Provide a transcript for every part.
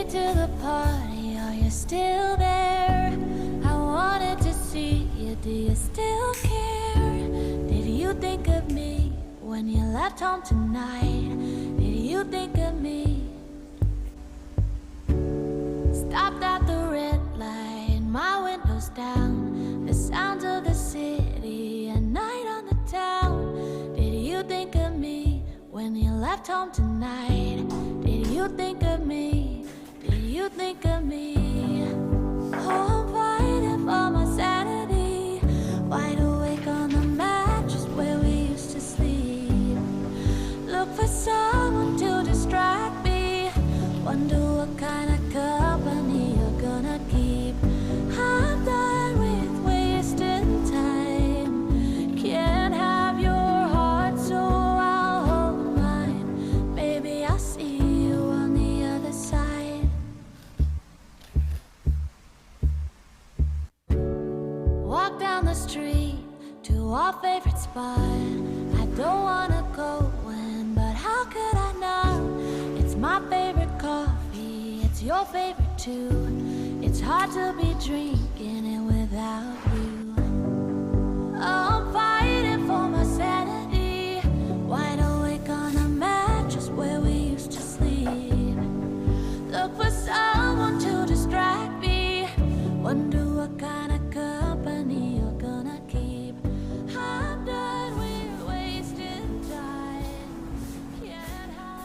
To the party, are you still there? I wanted to see you, do you still care? Did you think of me when you left home tonight? Did you think of me? Stopped at the red light, my windows down, the sounds of the city, a night on the town. Did you think of me when you left home tonight? Did you think of me? Did you think of me? Oh, I'm fighting for my sanity, wide awake on the mattress where we used to sleep. Look for someone to distract me, wonder what kind of company you're gonna keep. I'm done with wasting time, can't have your heart, so I'll hold mine. Maybe I'll see you on the other side. Walk down the street to our favorite spot. I don't wanna go in, but how could I not? It's my favorite coffee, it's your favorite too. It's hard to be drinking it without you. I'm fighting for my sanity, wide awake on a mattress where we used to sleep. Look for someone to distract me, wonder what kind of company you're gonna keep. I'm done with wasting time, can't have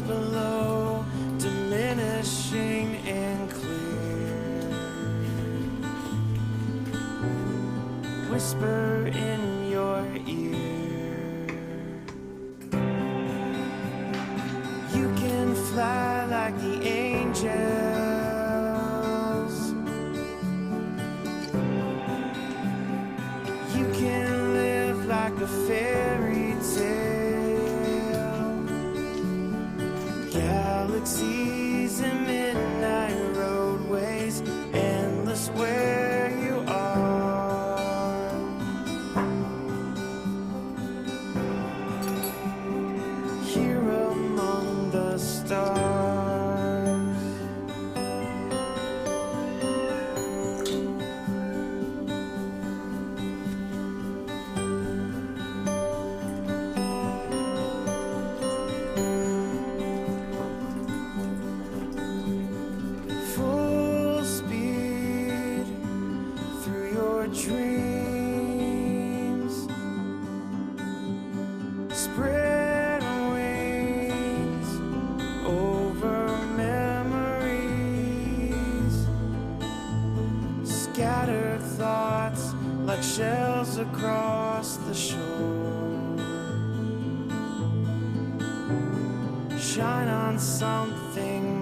Below, diminishing and clear. Whisper in your ear. You can fly like the angels. You can live like a fairy tale. Galaxies and midnight roadways, endless where you are. Here among the stars. Dreams spread wings over memories, scattered thoughts like shells across the shore. Shine on something